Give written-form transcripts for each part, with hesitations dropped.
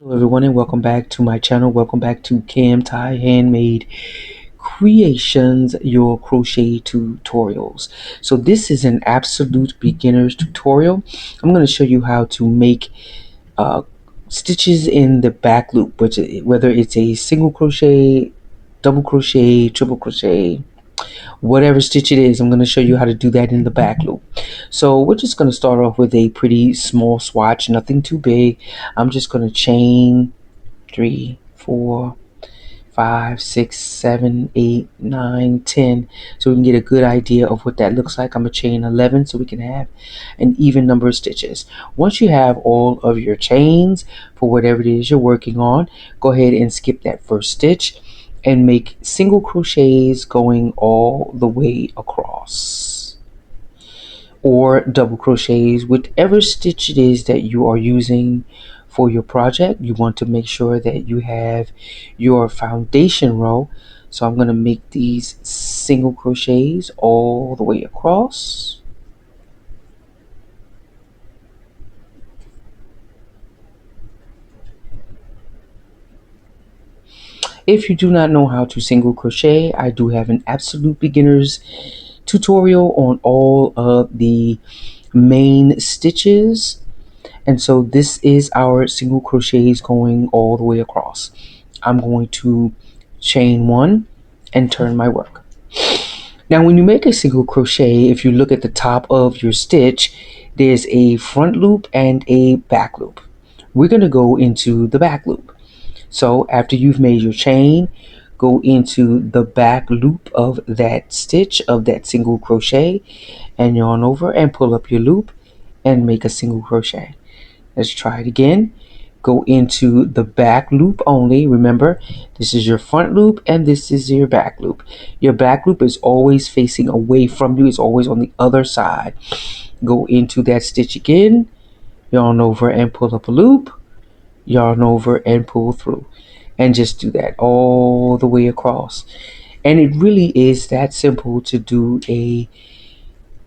Hello everyone and welcome back to my channel. Welcome back to Thai Handmade Creations, your crochet tutorials. So this is an absolute beginner's tutorial. I'm going to show you how to make uh, stitches in the back loop, whether it's a single crochet, double crochet, triple crochet, whatever stitch it is. I'm going to show you how to do that in the back loop. So we're just going to start off with a pretty small swatch, nothing too big. I'm just going to chain 3, 4, 5, 6, 7, 8, 9, 10, so we can get a good idea of what that looks like. I'm gonna chain 11 so we can have an even number of stitches. Once you have all of your chains for whatever it is you're working on, go ahead and skip that first stitch and make single crochets going all the way across, or double crochets, whatever stitch it is that you are using for your project. You want to make sure that you have your foundation row. So I'm going to make these single crochets all the way across. If you do not know how to single crochet, I do have an absolute beginner's tutorial on all of the main stitches. And so this is our single crochets going all the way across. I'm going to chain 1 and turn my work. Now when you make a single crochet, if you look at the top of your stitch, there's a front loop and a back loop. We're going to go into the back loop. So after you've made your chain, go into the back loop of that stitch of that single crochet and yarn over and pull up your loop and make a single crochet. Let's try it again. Go into the back loop only. Remember, this is your front loop and this is your back loop. Your back loop is always facing away from you. It's always on the other side. Go into that stitch again, yarn over and pull up a loop, yarn over and pull through, and just do that all the way across. And it really is that simple to do a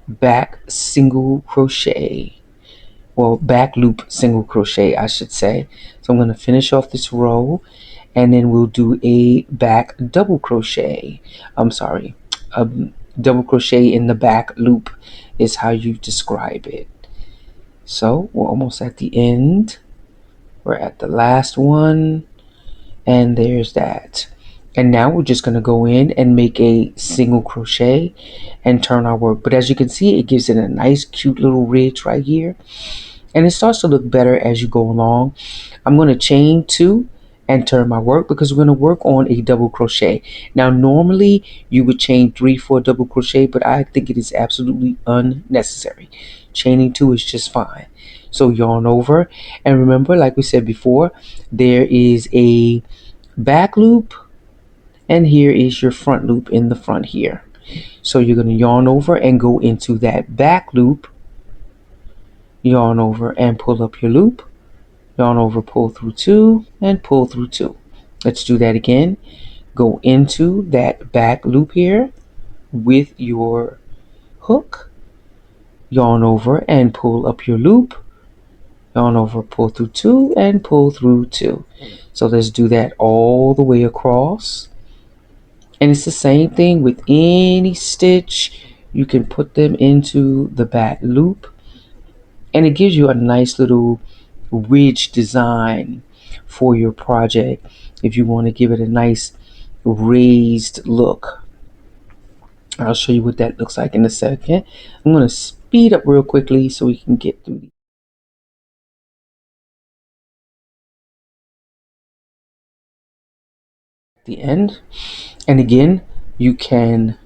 back single crochet. Well, back loop single crochet, I should say. So I'm going to finish off this row and then we'll do a back double crochet. I'm sorry, a double crochet in the back loop is how you describe it. So we're almost at the end. We're at the last one, and there's that. And now we're just going to go in and make a single crochet and turn our work. But as you can see, it gives it a nice cute little ridge right here. And it starts to look better as you go along. I'm going to chain 2 and turn my work because we're going to work on a double crochet. Now normally you would chain 3 for a double crochet, but I think it is absolutely unnecessary. Chaining 2 is just fine. So yarn over, and remember, like we said before, there is a back loop and here is your front loop in the front here. So you're going to yarn over and go into that back loop, yarn over and pull up your loop, yarn over, pull through 2 and pull through 2. Let's do that again. Go into that back loop here with your hook, yarn over and pull up your loop, yarn over, pull through 2 and pull through 2. So let's do that all the way across. And it's the same thing with any stitch. You can put them into the back loop and it gives you a nice little ridge design for your project if you want to give it a nice raised look. I'll show you what that looks like in a second. I'm going to speed up real quickly so we can get through the end. And again, you can,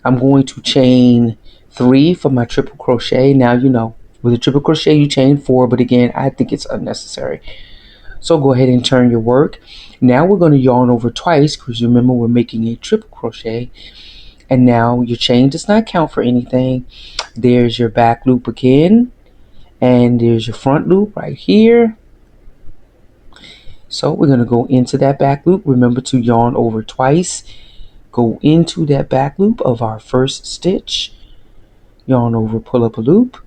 I'm going to chain 3 for my triple crochet. Now you know, with a triple crochet you chain 4, but again, I think it's unnecessary. So go ahead and turn your work. Now we're going to yarn over twice because remember we're making a triple crochet. And now your chain does not count for anything. There's your back loop again, and there's your front loop right here. So we're going to go into that back loop. Remember to yarn over twice. Go into that back loop of our first stitch, yarn over, pull up a loop,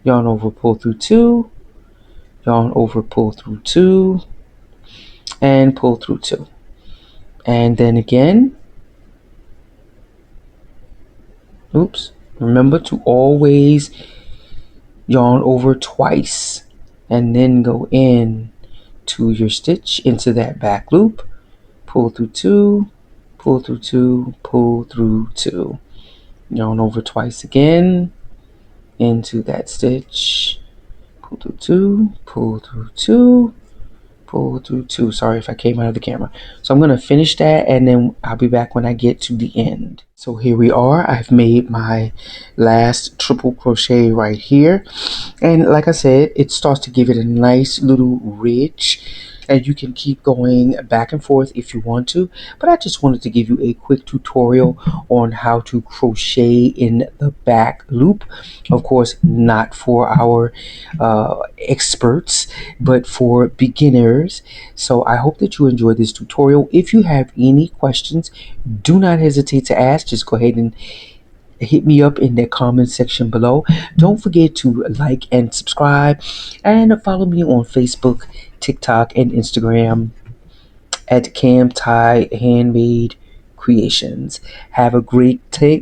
yarn over, pull through 2, yarn over, pull through 2, and pull through 2. And then again, oops, remember to always yarn over twice and then go in to your stitch into that back loop, pull through 2, pull through 2, pull through 2, yarn over twice again into that stitch, pull through 2, pull through 2, pull through 2. Sorry if I came out of the camera. So I'm going to finish that and then I'll be back when I get to the end. So here we are. I've made my last triple crochet right here. And like I said, it starts to give it a nice little ridge. And you can keep going back and forth if you want to. But I just wanted to give you a quick tutorial on how to crochet in the back loop. Of course, not for our experts, but for beginners. So I hope that you enjoyed this tutorial. If you have any questions, do not hesitate to ask. Just go ahead and hit me up in the comment section below. Don't forget to like and subscribe and follow me on Facebook, TikTok, and Instagram at Thai Handmade Creations. Have a great day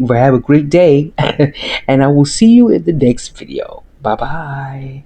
and I will see you in the next video. Bye bye.